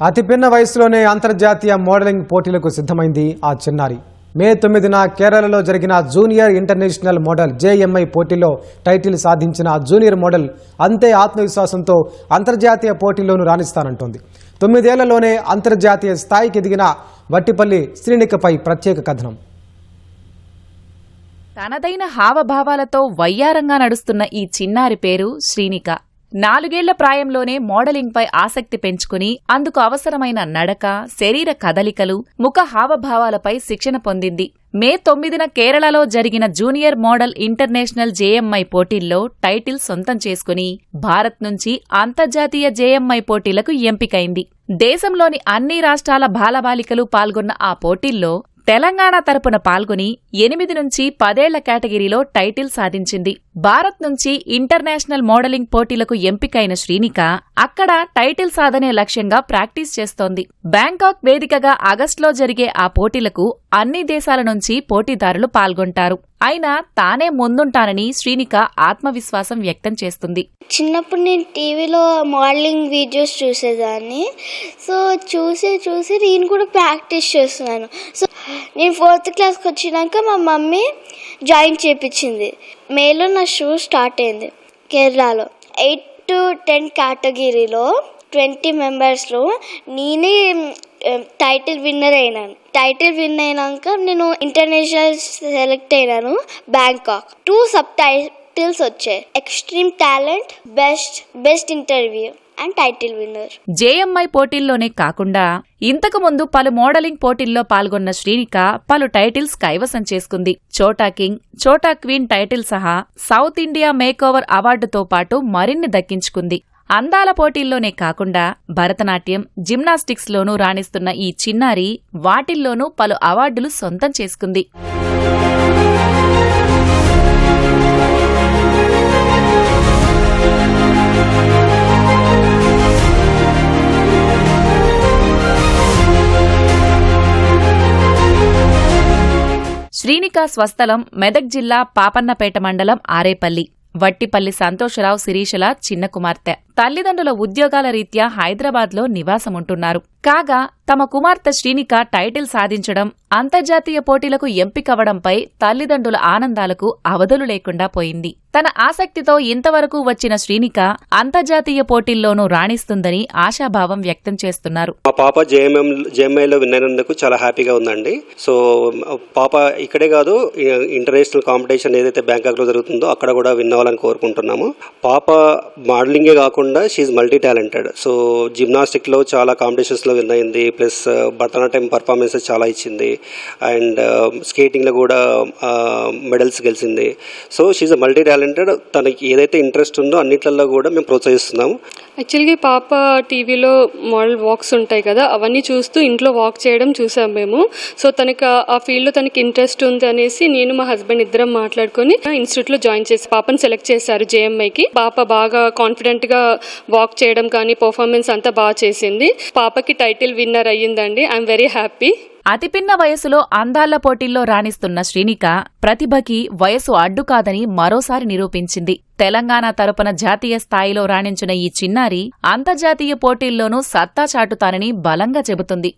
అతి పిన్న వయసులోనే అంతర్జాతీయ మోడలింగ్ పోటీలకు సిద్ధమైంది ఆ చిన్నారి. మే 9న కేరళలో జరిగిన జూనియర్ ఇంటర్నేషనల్ మోడల్ JMI పోటీలో టైటిల్ సాధించిన జూనియర్ మోడల్ అంతే ఆత్మవిశ్వాసంతో అంతర్జాతీయ పోటీల్లోనూ రాణిస్తానంటోంది. 9 ఏళ్లలోనే అంతర్జాతీయ స్థాయికి ఎదిగిన వట్టిపల్లి శ్రీనికపై ప్రత్యేక కథనం. తనదైన హావభావాలతో వయ్యారంగా నడుస్తున్న ఈ చిన్నారి పేరు శ్రీనిక. 4 ఏళ్ల ప్రాయంలోనే మోడలింగ్పై ఆసక్తి పెంచుకుని అందుకు అవసరమైన నడక, శరీర కదలికలు, ముఖ హావభావాలపై శిక్షణ పొందింది. మే 9న కేరళలో జరిగిన జూనియర్ మోడల్ ఇంటర్నేషనల్ JMI పోటీల్లో టైటిల్ సొంతం చేసుకుని భారత్ నుంచి అంతర్జాతీయ JMI పోటీలకు ఎంపికైంది. దేశంలోని అన్ని రాష్ట్రాల బాలబాలికలు పాల్గొన్న ఆ పోటీల్లో తెలంగాణ తరపున పాల్గొని 8 నుంచి 10 ఏళ్ల కేటగిరీలో టైటిల్ సాధించింది. భారత్ నుంచి ఇంటర్నేషనల్ మోడలింగ్ పోటీలకు ఎంపికైన శ్రీనిక అక్కడ టైటిల్ సాధనే లక్ష్యంగా ప్రాక్టీస్ చేస్తోంది. బ్యాంకాక్ వేదికగా ఆగస్టులో జరిగే ఆ పోటీలకు అన్ని దేశాల నుంచి పోటీదారులు పాల్గొంటారు. అయినా తానే ముందుంటానని శ్రీనిక ఆత్మవిశ్వాసం వ్యక్తం చేస్తుంది. చిన్నప్పుడు నేను టీవీలో మోడలింగ్ వీడియోస్ చూసేదాన్ని. సో చూసి నేను కూడా ప్రాక్టీస్ చేస్తున్నాను. సో నేను 4th క్లాస్కి వచ్చినాక మా మమ్మీ జాయిన్ చేయించింది. మేలో నా షో స్టార్ట్ అయింది. కేరళలో 8 to 10 కేటగిరీలో 20 మెంబర్స్లో నేనే టైటిల్ విన్నర్ అయినాను. టైటిల్ విన్ అయినాక నేను ఇంటర్నేషనల్ సెలెక్ట్ అయినాను. బ్యాంకాక్ 2 సబ్ టైటిల్స్ వచ్చాయి. Extreme talent, best interview and title winner. JMI పోటీల్లోనే కాకుండా ఇంతకు ముందు పలు మోడలింగ్ పోటీల్లో పాల్గొన్న శ్రీనిక పలు టైటిల్స్ కైవసం చేసుకుంది. చోటా కింగ్, చోటా క్వీన్ టైటిల్ సహా సౌత్ ఇండియా మేకోవర్ అవార్డుతో పాటు మరిన్ని దక్కించుకుంది. అందాల పోటీల్లోనే కాకుండా భరతనాట్యం, జిమ్నాస్టిక్స్లోనూ రాణిస్తున్న ఈ చిన్నారి వాటిల్లోనూ పలు అవార్డులు సొంతం చేసుకుంది. శ్రీనిక స్వస్థలం మెదక్ జిల్లా పాపన్నపేట మండలం ఆరేపల్లి. వట్టిపల్లి సంతోషరావు శిరీషల చిన్న కుమార్తె. తల్లిదండ్రుల ఉద్యోగాల రీత్యా హైదరాబాద్లో నివాసముంటున్నారు. కాగా తమ కుమార్తె శ్రీనిక టైటిల్ సాధించడం, అంతర్జాతీయ పోటీలకు ఎంపికవడంపై తల్లిదండ్రుల ఆనందాలకు అవధులు లేకుండా పోయింది. తన ఆసక్తితో ఇంతవరకు వచ్చిన శ్రీనిక అంతర్జాతీయ పోటీల్లోనూ రాణిస్తుందని ఆశాభావం వ్యక్తం చేస్తున్నారు. మా పాప JMIలో విన్ అయినందుకు చాలా హ్యాపీగా ఉందండి. సో పాప ఇక్కడే కాదు, ఇంటర్నేషనల్ కాంపిటీషన్ ఏదైతే బ్యాంకాక్లో జరుగుతుందో అక్కడ కూడా విన్ అవ్వాలని కోరుకుంటున్నాము. పాప మోడలింగే కాకుండా షీఈ్ మల్టీ టాలెంటెడ్. సో జిమ్నాస్టిక్లో చాలా కాంపిటీషన్స్లో విన్ అయింది. ప్లస్ భరతనాట్యం పర్ఫార్మెన్సెస్ చాలా ఇచ్చింది. అండ్ స్కేటింగ్లో కూడా మెడల్స్ గెలిచింది. So she's multi talented. తనకి ఏదైతే ఇంట్రెస్ట్ ఉందో అన్నిట్లలో కూడా మేము ప్రోత్సహిస్తున్నాము. యాక్చువల్గా పాప టీవీలో మోడల్ వాక్స్ ఉంటాయి కదా, అవన్నీ చూస్తూ ఇంట్లో వాక్ చేయడం చూసాం మేము. సో తనకు ఆ ఫీల్డ్లో తనకి ఇంట్రెస్ట్ ఉంది అనేసి నేను మా హస్బెండ్ ఇద్దరం మాట్లాడుకొని ఇన్స్టిట్యూట్లో జాయిన్ చేసి పాపను సెలెక్ట్ చేశారు JMIకి. పాప బాగా కాన్ఫిడెంట్గా వాక్ చేయడం కానీ పర్ఫార్మెన్స్ అంతా బాగా చేసింది. పాపకి టైటిల్ విన్నర్ అయ్యిందండి. I'm very happy. అతిపిన్న వయసులో అందాళ్ల పోటీల్లో రాణిస్తున్న శ్రీనిక ప్రతిభకి వయసు అడ్డు కాదని మరోసారి నిరూపించింది. తెలంగాణ తరపున జాతీయ స్థాయిలో రాణించిన ఈ చిన్నారి అంతర్జాతీయ పోటీల్లోనూ సత్తా చాటుతానని బలంగా చెబుతుంది.